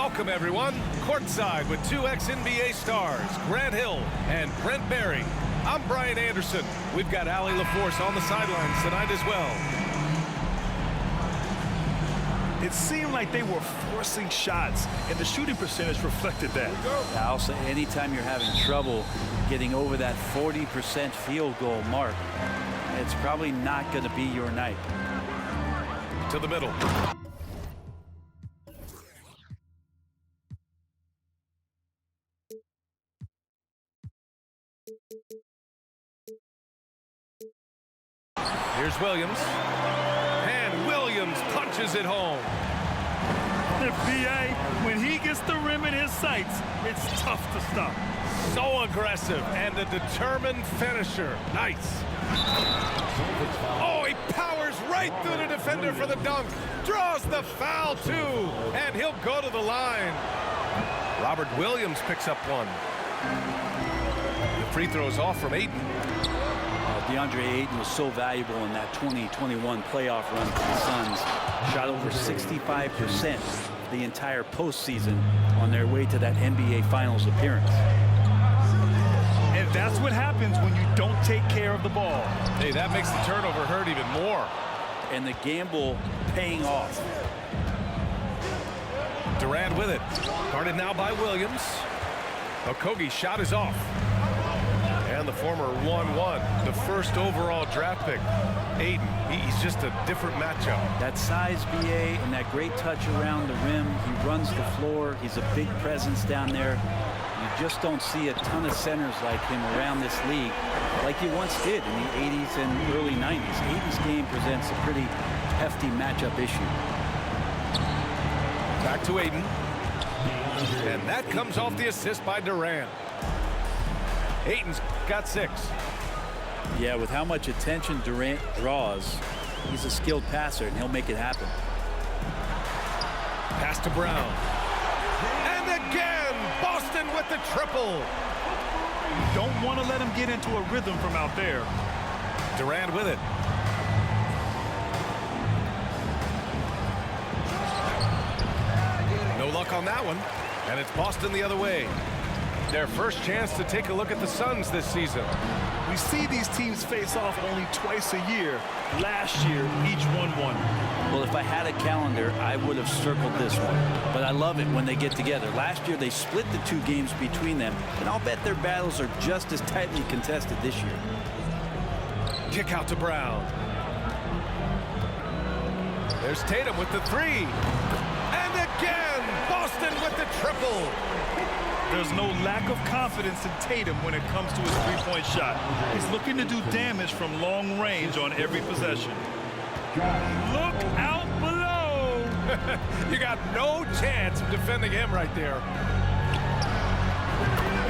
Welcome, everyone. Courtside with two ex-NBA stars, Grant Hill and Brent Barry. I'm Brian Anderson. We've got Allie LaForce on the sidelines tonight as well. It seemed like they were forcing shots, and the shooting percentage reflected that. Also, anytime you're having trouble getting over that 40% field goal mark, it's probably not going to be your night. To the middle. Here's Williams. And Williams punches it home. The PA, when he gets the rim in his sights, it's tough to stop. So aggressive and a determined finisher. Nice. Oh, he powers right through the defender for the dunk. Draws the foul, too. And he'll go to the line. Robert Williams picks up one. The free throw's off from Ayton. DeAndre Ayton was so valuable in that 2021 playoff run for the Suns. Shot over 65% the entire postseason on their way to that NBA Finals appearance. And that's what happens when you don't take care of the ball. Hey, that makes the turnover hurt even more. And the gamble paying off. Durant with it. Guarded now by Williams. Okogie's shot is off. And the former 1-1, the first overall draft pick. Ayton, he's just a different matchup. That size, BA, and that great touch around the rim. He runs the floor. He's a big presence down there. You just don't see a ton of centers like him around this league like you once did in the 80s and early 90s. Ayton's game presents a pretty hefty matchup issue. Back to Ayton. And that comes off the assist by Durant. Ayton's got 6. Yeah, with how much attention Durant draws, he's a skilled passer, and he'll make it happen. Pass to Brown. And again, Boston with the triple. You don't want to let him get into a rhythm from out there. Durant with it. No luck on that one. And it's Boston the other way. Their first chance to take a look at the Suns this season. We see these teams face off only twice a year. Last year, each one won. Well, if I had a calendar, I would have circled this one. But I love it when they get together. Last year, they split the 2 games between them, and I'll bet their battles are just as tightly contested this year. Kick out to Brown. There's Tatum with the 3. And again, Boston with the triple. There's no lack of confidence in Tatum when it comes to his three-point shot. He's looking to do damage from long range on every possession. Look out below! You got no chance of defending him right there.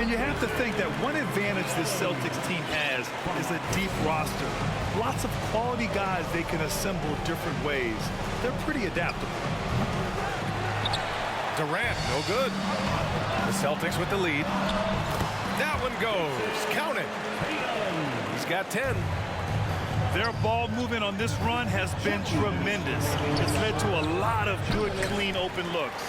And you have to think that one advantage this Celtics team has is a deep roster. Lots of quality guys they can assemble different ways. They're pretty adaptable. Durant, no good. The Celtics with the lead. That one goes. Count it. He's got 10. Their ball movement on this run has been tremendous. It's led to a lot of good, clean, open looks.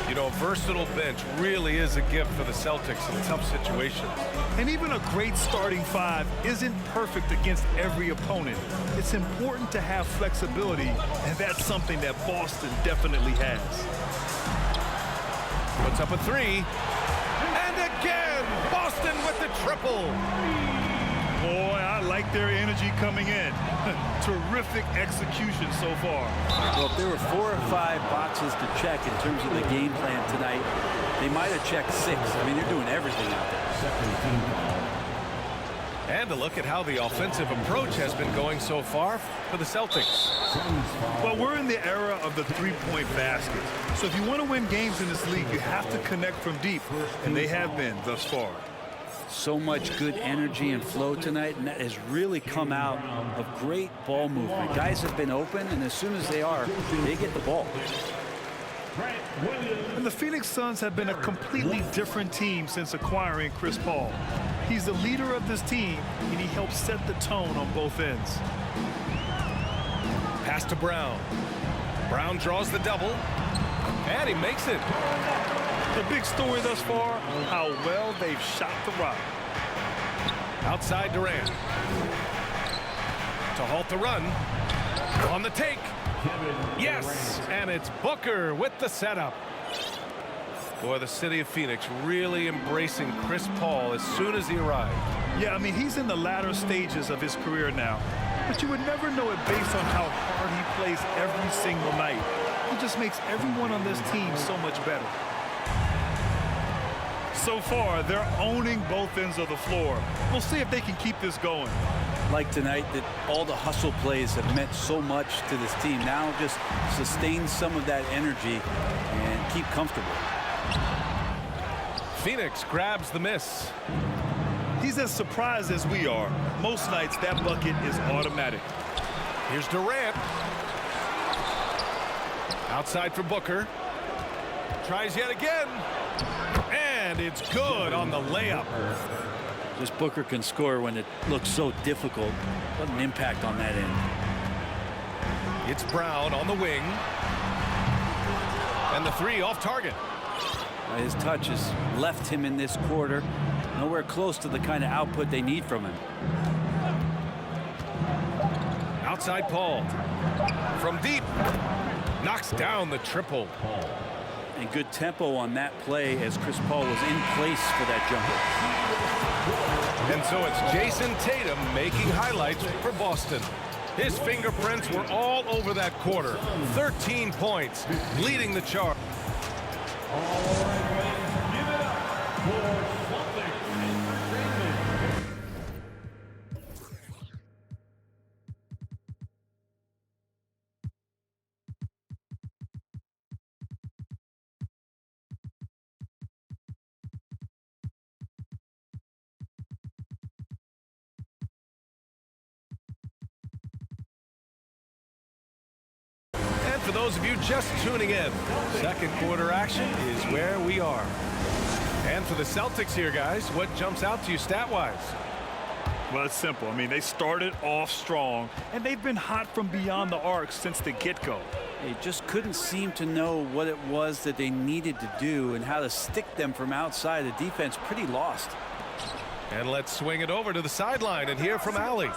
You know, a versatile bench really is a gift for the Celtics in tough situations. And even a great starting 5 isn't perfect against every opponent. It's important to have flexibility, and that's something that Boston definitely has. Puts up a 3. And again, Boston with the triple. Boy, I like their energy coming in. Terrific execution so far. Well, if there were 4 or 5 boxes to check in terms of the game plan tonight, they might have checked 6. I mean, they're doing everything out there. And a look at how the offensive approach has been going so far for the Celtics. Well, we're in the era of the three-point basket. So if you want to win games in this league, you have to connect from deep, and they have been thus far. So much good energy and flow tonight, and that has really come out of great ball movement. Guys have been open, and as soon as they are, they get the ball. And the Phoenix Suns have been a completely different team since acquiring Chris Paul. He's the leader of this team, and he helps set the tone on both ends. Pass to Brown. Brown draws the double. And he makes it. The big story thus far, how well they've shot the rock. Outside Durant. To halt the run. On the take. Yes, and it's Booker with the setup. Boy, the city of Phoenix really embracing Chris Paul as soon as he arrived. Yeah, I mean, he's in the latter stages of his career now. But you would never know it based on how hard he plays every single night. He just makes everyone on this team so much better. So far, they're owning both ends of the floor. We'll see if they can keep this going. Like tonight, that all the hustle plays have meant so much to this team. Now just sustain some of that energy and keep comfortable. Phoenix grabs the miss. He's as surprised as we are. Most nights, that bucket is automatic. Here's Durant. Outside for Booker. Tries yet again. And it's good on the layup. This Booker can score when it looks so difficult. What an impact on that end. It's Brown on the wing. And the three off target. His touch has left him in this quarter. Nowhere close to the kind of output they need from him. Outside Paul. From deep. Knocks down the triple. And good tempo on that play as Chris Paul was in place for that jumper. And so it's Jason Tatum making highlights for Boston. His fingerprints were all over that quarter. 13 points, leading the charge. For those of you just tuning in, second quarter action is where we are. And for the Celtics here, guys, what jumps out to you stat-wise? Well, it's simple. I mean, they started off strong, and they've been hot from beyond the arc since the get-go. They just couldn't seem to know what it was that they needed to do and how to stick them from outside. The defense pretty lost. And let's swing it over to the sideline and hear from Allie.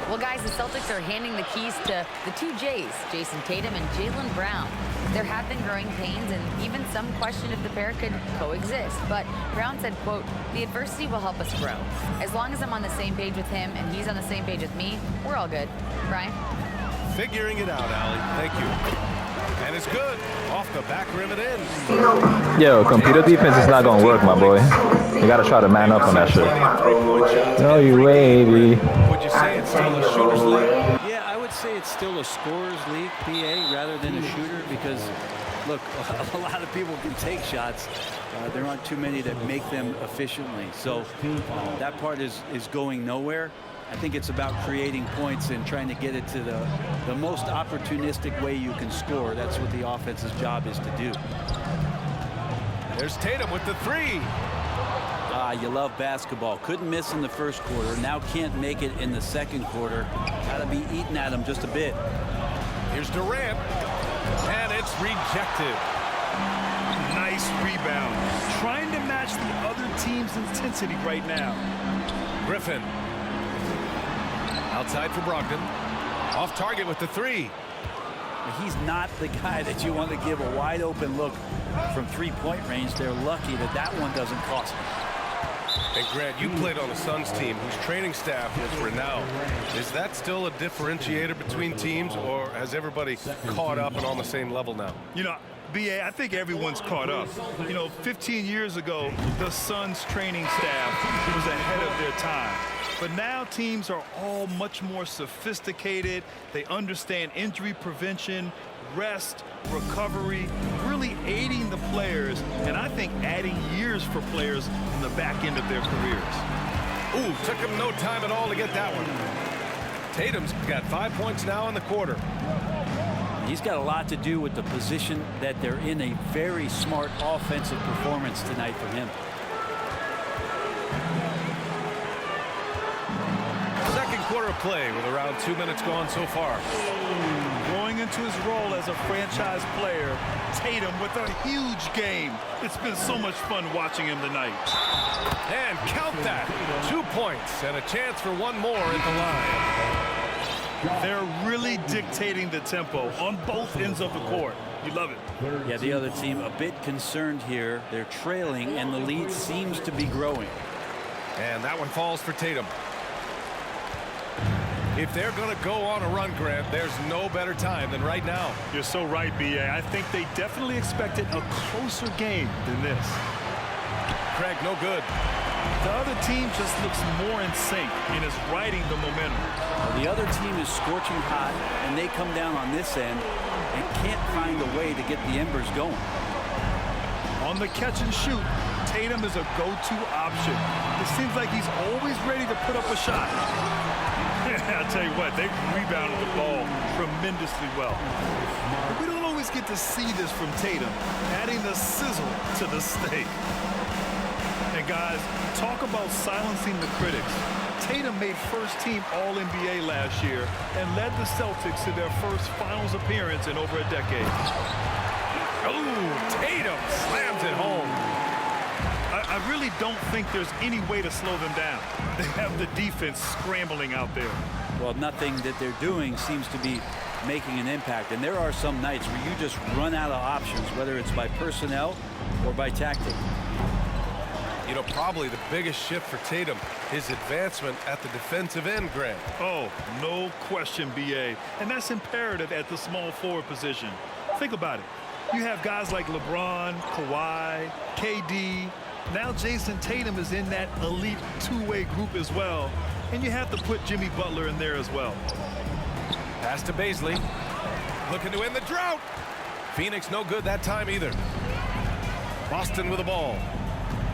Well, guys, the Celtics are handing the keys to the two J's, Jason Tatum and Jaylen Brown. There have been growing pains and even some question if the pair could coexist. But Brown said, quote, "The adversity will help us grow. As long as I'm on the same page with him and he's on the same page with me, we're all good." Brian? Figuring it out, Allie. Thank you. And it's good. Off the back rim and in. Yo, computer defense is not gonna work, my boy. You gotta try to man up on that shit. No, you wavy. Would you say it's still a shooter's league? Yeah, I would say it's still a scorer's league, PA, rather than a shooter because, look, a lot of people can take shots. There aren't too many that make them efficiently. So that part is going nowhere. I think it's about creating points and trying to get it to the most opportunistic way you can score. That's what the offense's job is to do. There's Tatum with the three. You love basketball. Couldn't miss in the first quarter. Now can't make it in the second quarter. Got to be eating at him just a bit. Here's Durant. And it's rejected. Nice rebound. Trying to match the other team's intensity right now. Griffin. Outside for Brogdon. Off target with the three. He's not the guy that you want to give a wide open look from three-point range. They're lucky that that one doesn't cost them. And Grant, you played on the Suns team whose training staff was renowned. Is that still a differentiator between teams, or has everybody caught up and on the same level now? You know, BA, I think everyone's caught up. You know, 15 years ago, the Suns training staff was ahead of their time. But now teams are all much more sophisticated. They understand injury prevention, rest, recovery, really aiding the players, and I think adding years for players on the back end of their careers. Ooh, took him no time at all to get that one. Tatum's got 5 points now in the quarter. He's got a lot to do with the position that they're in. A very smart offensive performance tonight from him. Second quarter play with around 2 minutes gone so far. Going into his role as a franchise player, Tatum with a huge game. It's been so much fun watching him tonight. And count that. 2 points and a chance for one more at the line. They're really dictating the tempo on both ends of the court. You love it. Yeah, the other team a bit concerned here. They're trailing, and the lead seems to be growing. And that one falls for Tatum. If they're going to go on a run, Grant, there's no better time than right now. You're so right, B.A. I think they definitely expected a closer game than this. Craig, no good. The other team just looks more in sync and is riding the momentum. Well, the other team is scorching hot, and they come down on this end and can't find a way to get the embers going. On the catch and shoot, Tatum is a go-to option. It seems like he's always ready to put up a shot. I tell you what, they rebounded the ball tremendously well. But we don't always get to see this from Tatum, adding the sizzle to the steak. And guys, talk about silencing the critics. Tatum made first-team All-NBA last year and led the Celtics to their first finals appearance in over a decade. Oh, Tatum slams it home. I really don't think there's any way to slow them down. They have the defense scrambling out there. Well, nothing that they're doing seems to be making an impact. And there are some nights where you just run out of options, whether it's by personnel or by tactic. You know, probably the biggest shift for Tatum, his advancement at the defensive end, Grant. Oh, no question, B.A. And that's imperative at the small forward position. Think about it. You have guys like LeBron, Kawhi, KD. Now Jason Tatum is in that elite two-way group as well. And you have to put Jimmy Butler in there as well. Pass to Baisley. Looking to end the drought. Phoenix no good that time either. Boston with the ball.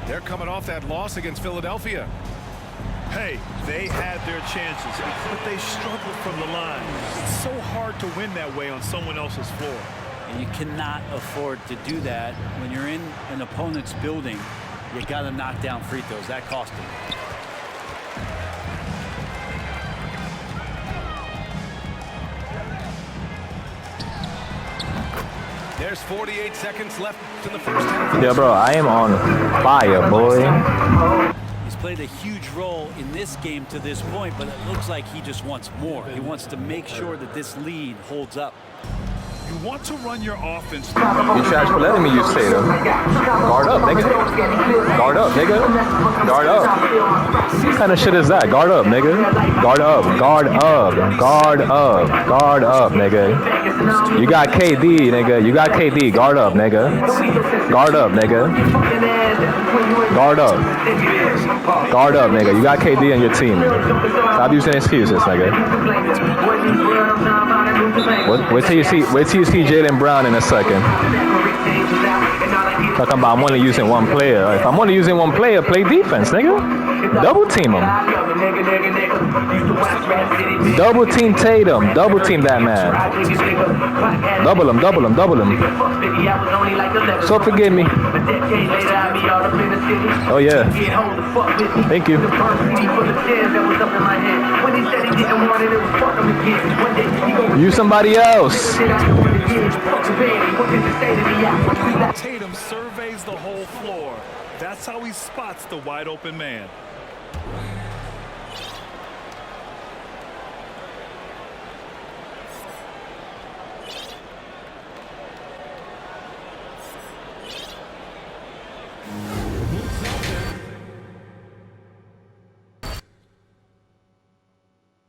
They're coming off that loss against Philadelphia. Hey, they had their chances, but they struggled from the line. It's so hard to win that way on someone else's floor. And you cannot afford to do that when you're in an opponent's building. You got to knock down free throws. That cost them. There's 48 seconds left in the first half. Yeah, bro, I am on fire, boy. He's played a huge role in this game to this point, but it looks like he just wants more. He wants to make sure that this lead holds up. You want to run your offense. You trash for letting me use Tatum. Guard up, nigga. Guard up, nigga. Guard up. What kind of shit is that? Guard up, nigga. Guard up. Guard up. Guard up. Guard up, nigga. You got KD, nigga. You got KD. Guard up, nigga. Guard up, nigga. Guard up. Guard up, nigga. You got KD on your team. Stop using excuses, nigga. Wait till you see Jaylen Brown in a second. Talking about I'm only using one player. If I'm only using one player, play defense, nigga. Double team him. Double team Tatum. Double team that man. Double him, double him, double him. So forgive me. Oh yeah. Thank you. You somebody else. Tatum surveys the whole floor. That's how he spots the wide open man.